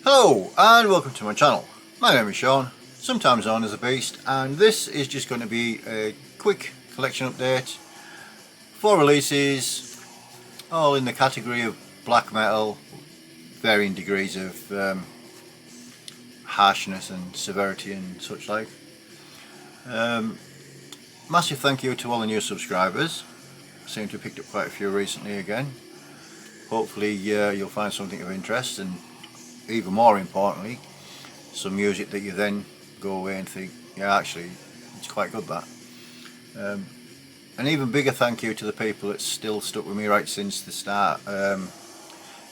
Hello and welcome to my channel. My name is Sean, sometimes known as the Beast, and this is just going to be a quick collection update. 4 releases, all in the category of black metal, varying degrees of harshness and severity and such like. Massive thank you to all the new subscribers. I seem to have picked up quite a few recently again. Hopefully you'll find something of interest, and even more importantly, some music that you then go away and think, yeah, actually it's quite good, that. An even bigger thank you to the people that still stuck with me right since the start. I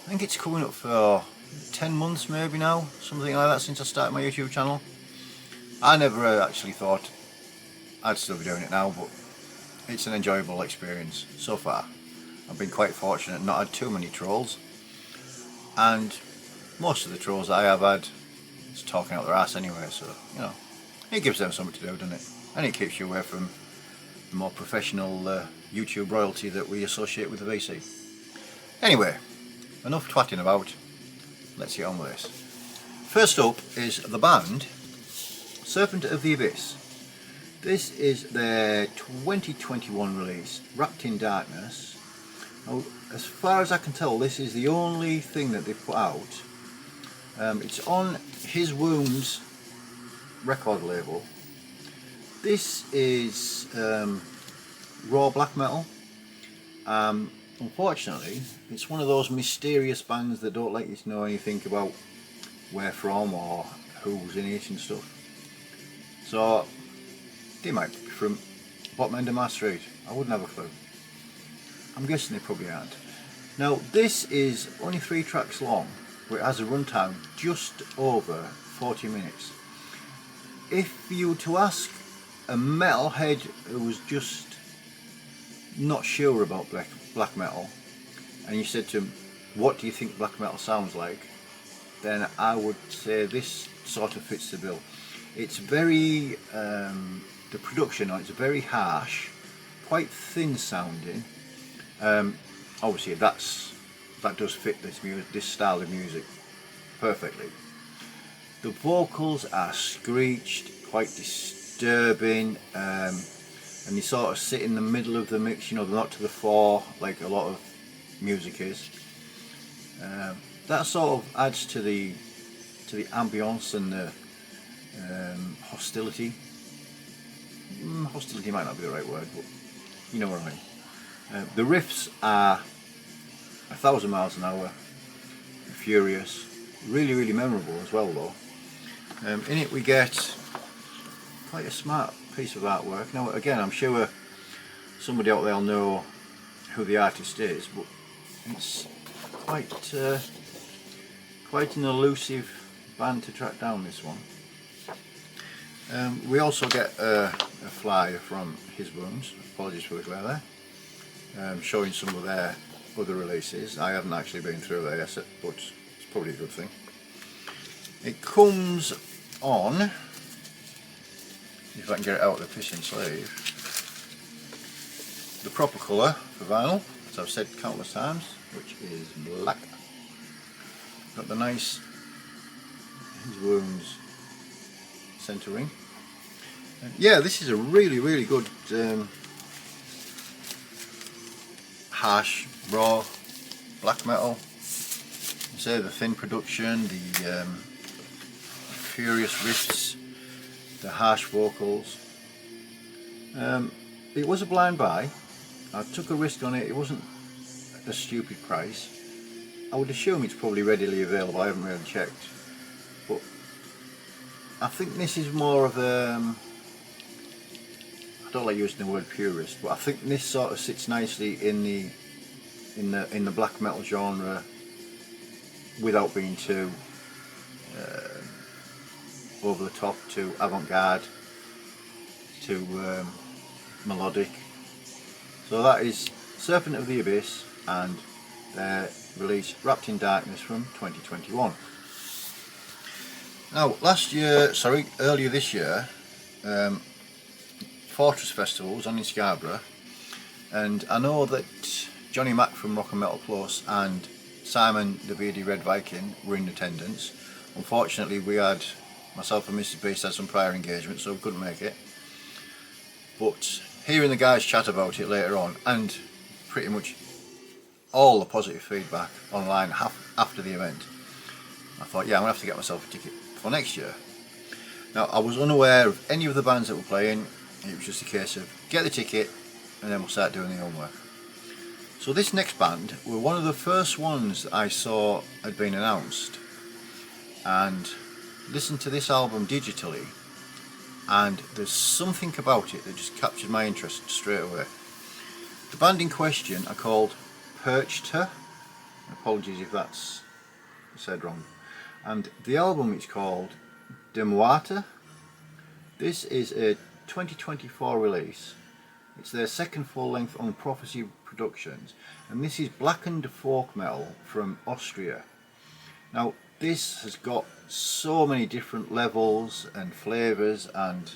think it's coming up for 10 months maybe now, something like that, since I started my YouTube channel. I never actually thought I'd still be doing it now, but it's an enjoyable experience so far. I've been quite fortunate, not had too many trolls, and most of the trolls that I have had is talking out their ass anyway, so you know, it gives them something to do, doesn't it? And it keeps you away from the more professional YouTube royalty that we associate with the VC. Anyway, enough twatting about, let's get on with this. First up is the band Serpent of the Abyss. This is their 2021 release, Wrapped in Darkness. Now, as far as I can tell, this is the only thing that they've put out. It's on His Wounds record label. This is raw black metal. Unfortunately, it's one of those mysterious bands that don't let you know anything about where from or who's in it and stuff. So they might be from bottom end of my street. I wouldn't have a clue. I'm guessing they probably aren't. Now, this is only 3 tracks long, but it has a runtime just over 40 minutes. If you were to ask a metalhead who was just not sure about black metal, and you said to him, what do you think black metal sounds like, then I would say this sort of fits the bill. It's very, the production on it's very harsh, quite thin sounding. Obviously that does fit this style of music perfectly. The vocals are screeched, quite disturbing, and they sort of sit in the middle of the mix, you know, they're not to the fore like a lot of music is. That sort of adds to the ambience and the hostility. Hostility might not be the right word, but you know what I mean. The riffs are 1,000 miles an hour, furious, really memorable as well though. In it we get quite a smart piece of artwork. Now again, I'm sure somebody out there will know who the artist is, but it's quite an elusive band to track down, this one. We also get a flyer from His Wounds, apologies for the glare there, showing some of their other releases. I haven't actually been through there yet, but it's probably a good thing. It comes on, if I can get it out of the fishing sleeve, the proper colour for vinyl, as I've said countless times, which is black. Got the nice His Wounds centre ring. Yeah, this is a really good harsh, raw black metal. Say the thin production, the furious riffs, the harsh vocals. It was a blind buy. I took a risk on it. It wasn't a stupid price. I would assume it's probably readily available. I haven't really checked, but I think this is more of a, I don't like using the word purist, but I think this sort of sits nicely in the black metal genre without being too over the top, too avant-garde, too melodic. So that is Serpent of the Abyss and their release Wrapped in Darkness from 2021. Now earlier this year, Fortress Festival was on in Scarborough, and I know that Johnny Mac from Rock and Metal Plus and Simon the Beardy Red Viking were in attendance. Unfortunately, myself and Mrs. Beast had some prior engagements, so we couldn't make it. But hearing the guys chat about it later on, and pretty much all the positive feedback online after the event, I thought, yeah, I'm going to have to get myself a ticket for next year. Now, I was unaware of any of the bands that were playing. It was just a case of get the ticket and then we'll start doing the homework. So this next band were one of the first ones that I saw had been announced, and listened to this album digitally, and there's something about it that just captured my interest straight away. The band in question are called Perchta. Apologies if that's said wrong. And the album is called Deat. This is a 2024 release. It's their second full length on Prophecy Productions, and this is blackened folk metal from Austria. Now, this has got so many different levels and flavours and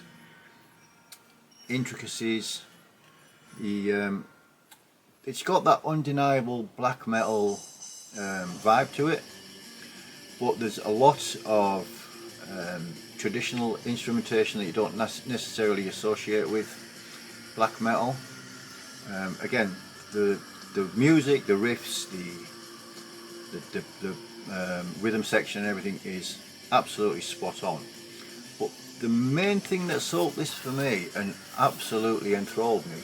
intricacies. It's got that undeniable black metal vibe to it, but there's a lot of traditional instrumentation that you don't necessarily associate with black metal. Again, the music, the riffs, the rhythm section and everything is absolutely spot on. But the main thing that sold this for me and absolutely enthralled me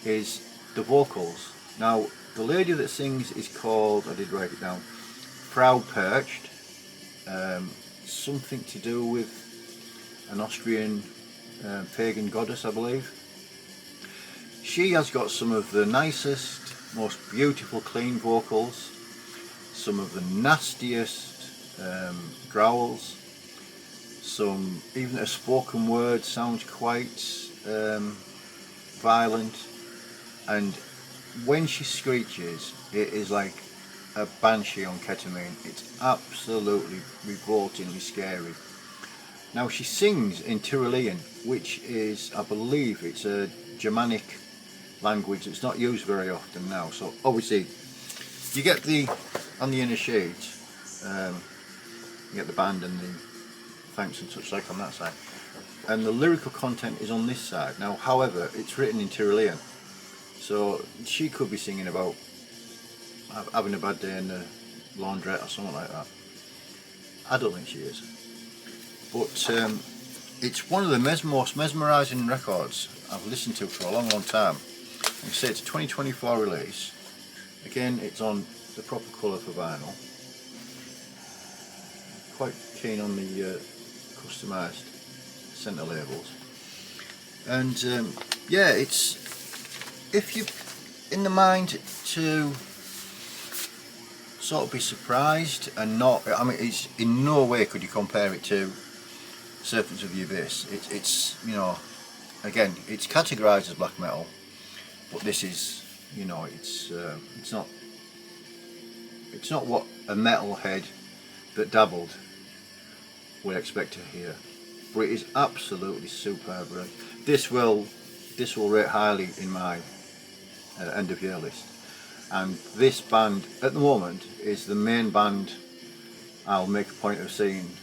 is the vocals. Now, the lady that sings is called, I did write it down, Frau Percht, something to do with an Austrian pagan goddess, I believe. She has got some of the nicest, most beautiful clean vocals, some of the nastiest growls, even a spoken word sounds quite violent, and when she screeches it is like a banshee on ketamine. It's absolutely revoltingly scary. Now, she sings in Tyrolean, which is, I believe, it's a Germanic language that's not used very often now. So obviously you get on the inner sheet, you get the band and the thanks and such like on that side, and the lyrical content is on this side. Now, however, it's written in Tyrolean, so she could be singing about having a bad day in the laundrette or something like that. I don't think she is, but it's one of the most mesmerising records I've listened to for a long time. Like I say, it's a 2024 release. Again, it's on the proper colour for vinyl. Quite keen on the customised centre labels. And yeah, it's, if you're in the mind to sort of be surprised and not, I mean, it's in no way could you compare it to Serpents of the Abyss. It's you know, again, it's categorised as black metal, but this is, you know, it's not what a metalhead that dabbled would expect to hear, but it is absolutely superb. This will rate highly in my end of year list, and this band at the moment is the main band I'll make a point of seeing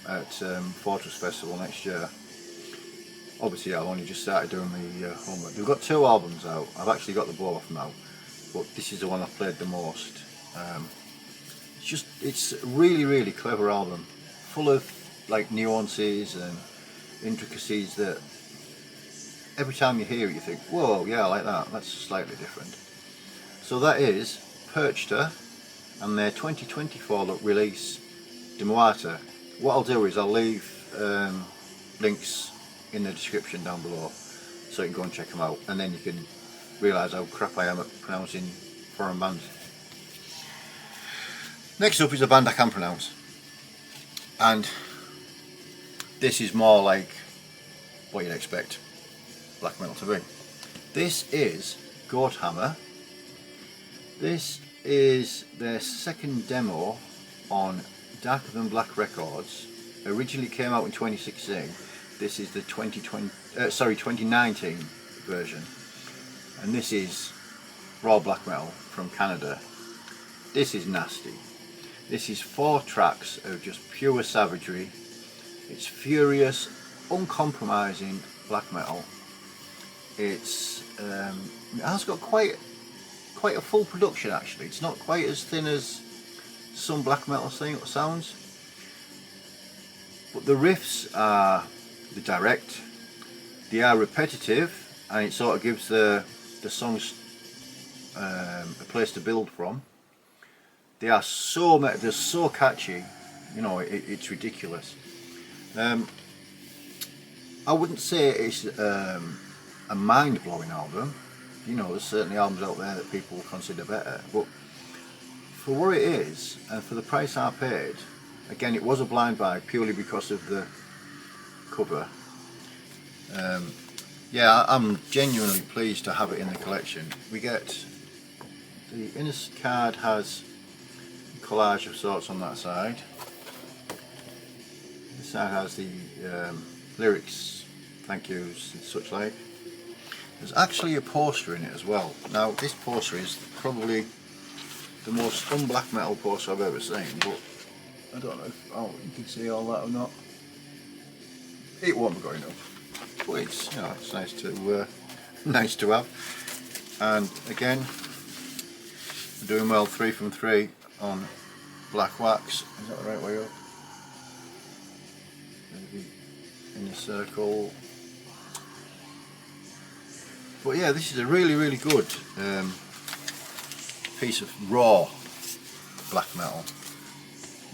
at Fortress Festival next year. Obviously, I've only just started doing the homework. They've got 2 albums out. I've actually got the both now, but this is the one I've played the most. It's a really clever album, full of like nuances and intricacies that every time you hear it you think, whoa, yeah, I like that, that's slightly different. So that is Perchta and their 2024 release, Demuata. What I'll do is I'll leave links in the description down below so you can go and check them out, and then you can realise how crap I am at pronouncing foreign bands. Next up is a band I can pronounce, and this is more like what you'd expect black metal to be. This is Goathammer. This is their second demo on Darker Than Black Records. Originally came out in 2016. This is the 2019 version, and this is raw black metal from Canada. This is nasty. This is 4 tracks of just pure savagery. It's furious, uncompromising black metal. It has got quite a full production actually. It's not quite as thin as some black metal sounds, but the riffs are direct, they are repetitive, and it sort of gives the songs a place to build from. They are they're so catchy, you know, it's ridiculous. I wouldn't say it's a mind-blowing album. You know, there's certainly albums out there that people consider better, but for what it is and for the price I paid, again, it was a blind buy purely because of the cover. Yeah, I'm genuinely pleased to have it in the collection. We get the inner card has a collage of sorts on that side. This side has the lyrics, thank yous and such like. There's actually a poster in it as well. Now this poster is probably the most un-black metal poster I've ever seen, but I don't know if you can see all that or not. It won't be going up, but it's, you know, it's nice to nice to have. And again, we're doing well, 3 from 3 on black wax. Is that the right way up? Maybe in a circle. But yeah, this is a really good piece of raw black metal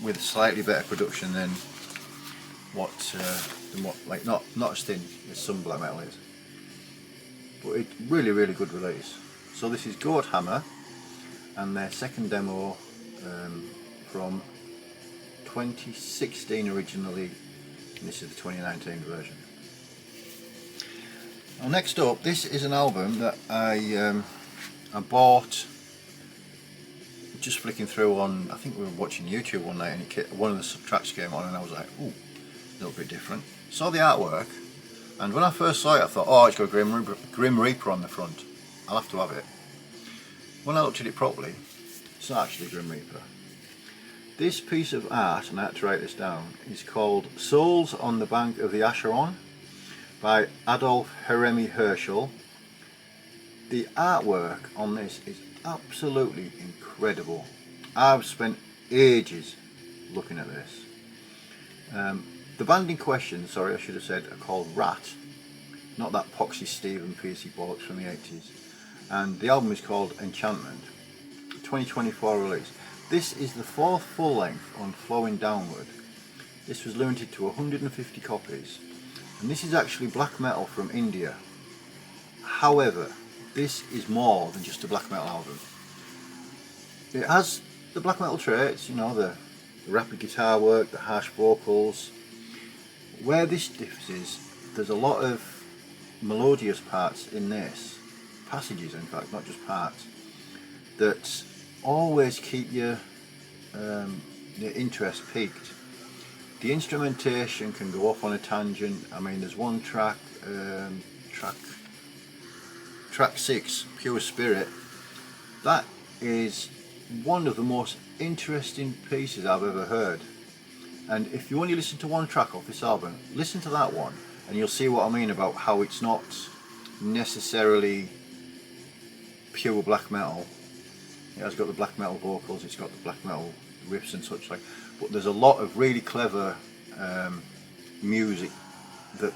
with slightly better production than what like not as thin as some black metal is. But it's really good release. So this is Goat Hammer and their second demo from 2016 originally, and this is the 2019 version. Now next up, this is an album that I bought just flicking through on, I think we were watching YouTube one night, and one of the tracks came on and I was like, ooh, a little bit different. Saw the artwork, and when I first saw it I thought, oh, it's got a Grim Reaper on the front, I'll have to have it. When I looked at it properly, it's not actually Grim Reaper. This piece of art, and I had to write this down, is called Souls on the Bank of the Acheron by Adolf Hersel. The artwork on this is absolutely incredible. I've spent ages looking at this. The band in question, sorry I should have said, are called Rat, not that Poxy Steve and Piercy bollocks from the 80s. And the album is called Enchantment, 2024 release. This is the 4th full length on Flowing Downward. This was limited to 150 copies, and this is actually black metal from India. However, this is more than just a black metal album. It has the black metal traits, you know, the rapid guitar work, the harsh vocals. Where this differs is there's a lot of melodious parts in this, passages in fact, not just parts, that always keep your interest piqued. The instrumentation can go off on a tangent. I mean, there's one track, track 6, Pure Spirit, that is one of the most interesting pieces I've ever heard. And if you only listen to one track off this album, listen to that one and you'll see what I mean about how it's not necessarily pure black metal. It has got the black metal vocals, it's got the black metal riffs and such like, but there's a lot of really clever music that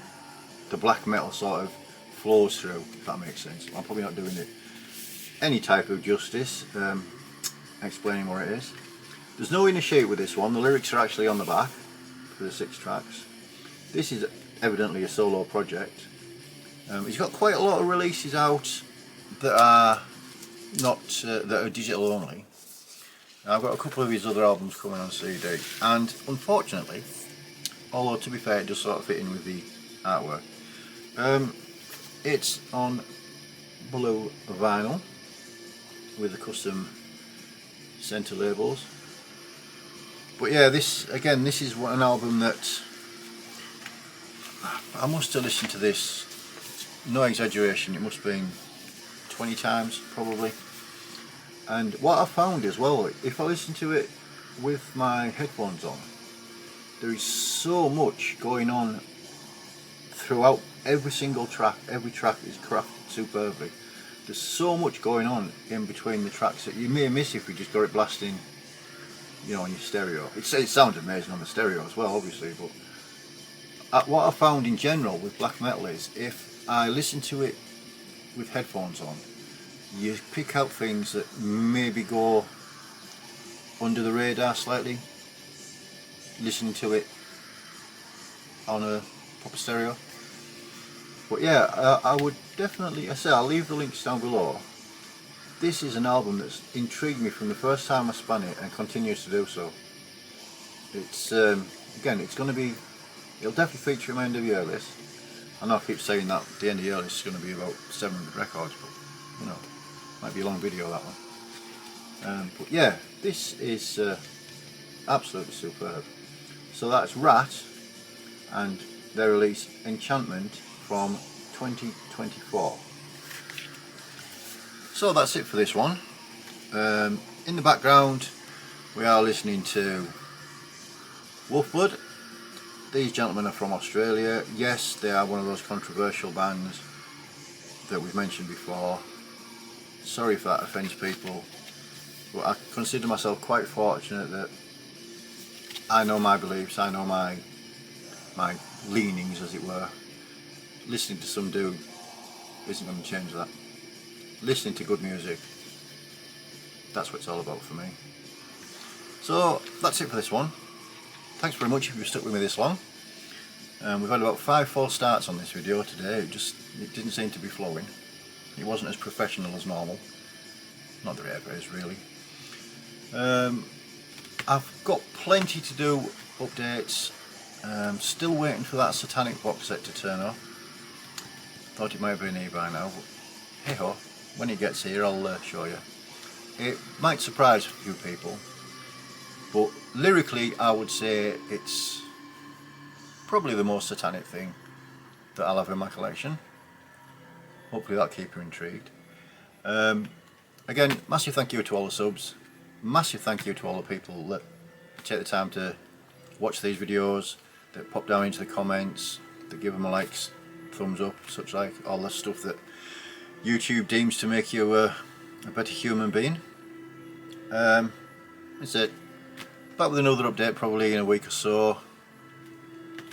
the black metal sort of flows through, if that makes sense. I'm probably not doing it any type of justice explaining what it is. There's no inner sheet with this one. The lyrics are actually on the back for the 6 tracks. This is evidently a solo project. He's got quite a lot of releases out that are not that are digital only. I've got a couple of his other albums coming on CD, and unfortunately, although to be fair it does sort of fit in with the artwork, it's on blue vinyl with the custom centre labels. But yeah, this is an album that I must have listened to this, no exaggeration, it must have been 20 times probably. And what I found as well, if I listen to it with my headphones on, there is so much going on throughout every single track. Every track is crafted superbly. There's so much going on in between the tracks that you may miss if you just got it blasting, you know, on your stereo. It sounds amazing on the stereo as well, obviously, but what I found in general with black metal is if I listen to it with headphones on, you pick out things that maybe go under the radar slightly, listening to it on a proper stereo. But yeah, I would definitely, I'll leave the links down below. This is an album that's intrigued me from the first time I spun it and continues to do so. It's, again, it's going to be, it'll definitely feature in my end of year list. I know I keep saying that the end of year list is going to be about 700 records, but you know, might be a long video that one. But yeah, this is absolutely superb. So that's Rat and their release Enchantment from 2024. So that's it for this one. In the background we are listening to Wolfblood. These gentlemen are from Australia. Yes, they are one of those controversial bands that we've mentioned before. Sorry if that offends people, but I consider myself quite fortunate that I know my beliefs, I know my leanings, as it were. Listening to some dude isn't going to change that. Listening to good music, that's what it's all about for me. So that's it for this one. Thanks very much if you've stuck with me this long. We've had about 5 false starts on this video today. It didn't seem to be flowing. It wasn't as professional as normal. Not that it ever is, really. I've got plenty to do, updates. Still waiting for that Satanic box set to turn up. Thought it might have been here by now, but hey ho, when it gets here I'll show you. It might surprise a few people, but lyrically I would say it's probably the most satanic thing that I'll have in my collection. Hopefully that'll keep you intrigued. Again, massive thank you to all the subs. Massive thank you to all the people that take the time to watch these videos, that pop down into the comments, that give them a likes, thumbs up, such like, all the stuff that YouTube deems to make you a better human being. That's it. Back with another update probably in a week or so,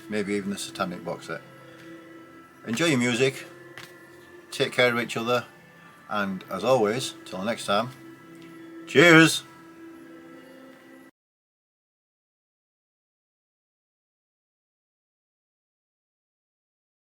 maybe even the Satanic box set. Enjoy your music, take care of each other, and as always, till the next time, cheers!